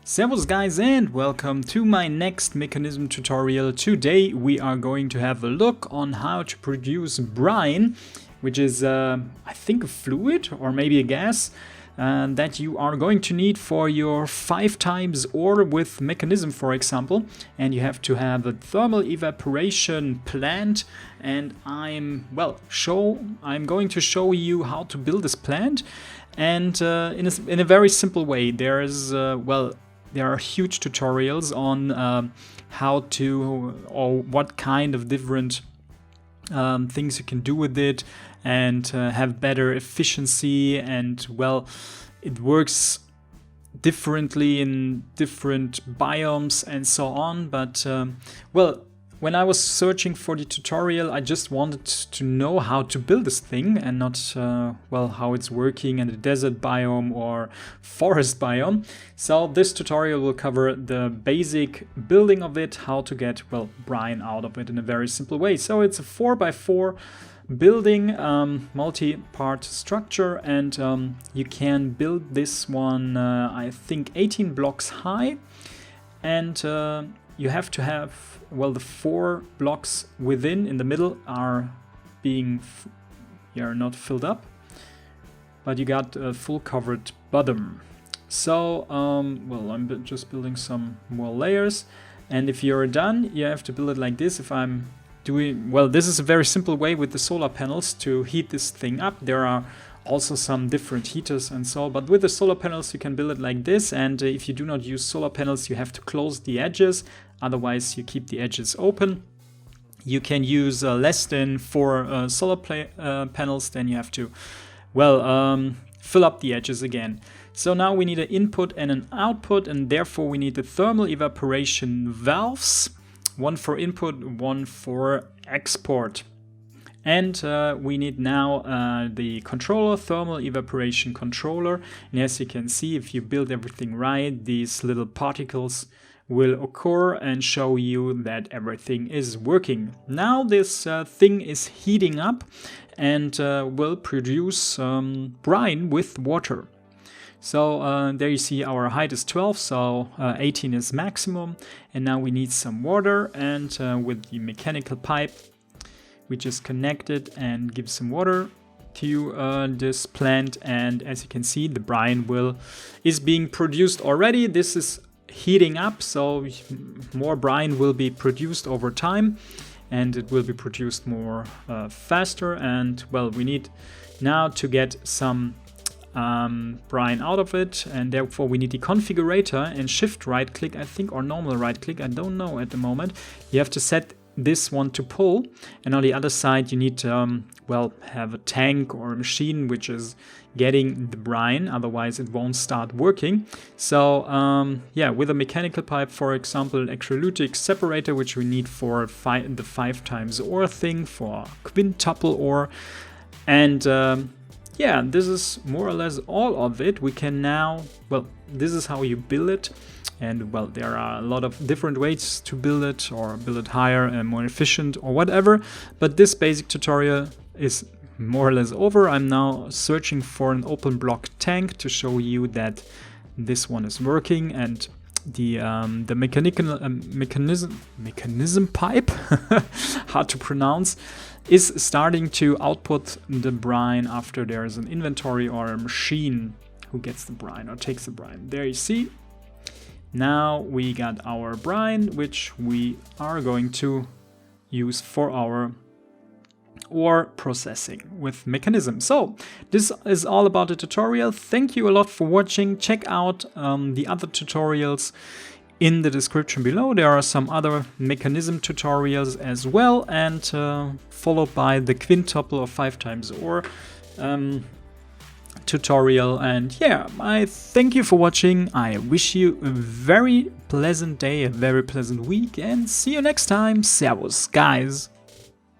Servus guys and welcome to my next Mekanism tutorial. Today we are going to have a look on how to produce brine, which is I think a fluid or maybe a gas that you are going to need for your 5 times or with Mekanism, for example. And you have to have a thermal evaporation plant, and I'm going to show you how to build this plant, and in a very simple way. There are huge tutorials on how to or what kind of different things you can do with it and have better efficiency, and it works differently in different biomes and so on. But when I was searching for the tutorial, I just wanted to know how to build this thing and not how it's working in a desert biome or forest biome. So this tutorial will cover the basic building of it, how to get brine out of it in a very simple way. So it's a 4x4 building, multi-part structure, and you can build this one I think 18 blocks high, and you have to have the 4 blocks within in the middle are not filled up, but you got a full covered bottom. So I'm just building some more layers, and if you're done, you have to build it like this. If I'm doing this is a very simple way with the solar panels to heat this thing up. There are also some different heaters and so, but with the solar panels you can build it like this. And if you do not use solar panels, you have to close the edges, otherwise you keep the edges open. You can use less than 4 solar panels, then you have to fill up the edges again. So now we need an input and an output, and therefore we need the thermal evaporation valves, one for input, one for export. And we need now the controller, thermal evaporation controller. And as you can see, if you build everything right, these little particles will occur and show you that everything is working. Now this thing is heating up and will produce brine with water. So there you see our height is 12, so 18 is maximum. And now we need some water, and with the mechanical pipe we just connect it and give some water to this plant, and as you can see, the brine is being produced already. This is heating up, so more brine will be produced over time, and it will be produced more faster. And we need now to get some brine out of it, and therefore we need the configurator and shift right click, I think, or normal right click, I don't know at the moment. You have to set this one to pull, and on the other side you need to have a tank or a machine which is getting the brine, otherwise it won't start working. So with a mechanical pipe, for example, an ectrolytic separator, which we need for the 5 times or thing, for quintuple or, and this is more or less all of it. We can now, this is how you build it. And there are a lot of different ways to build it, or build it higher and more efficient or whatever. But this basic tutorial is more or less over. I'm now searching for an open block tank to show you that this one is working, and the mechanism pipe, hard to pronounce, is starting to output the brine after there is an inventory or a machine who gets the brine or takes the brine. There you see. Now we got our brine, which we are going to use for our ore processing with Mekanism. So this is all about the tutorial. Thank you a lot for watching. Check out the other tutorials in the description below. There are some other Mekanism tutorials as well, and followed by the quintuple or 5 times or tutorial. And I thank you for watching. I wish you a very pleasant day, a very pleasant week, and see you next time. Servus, guys.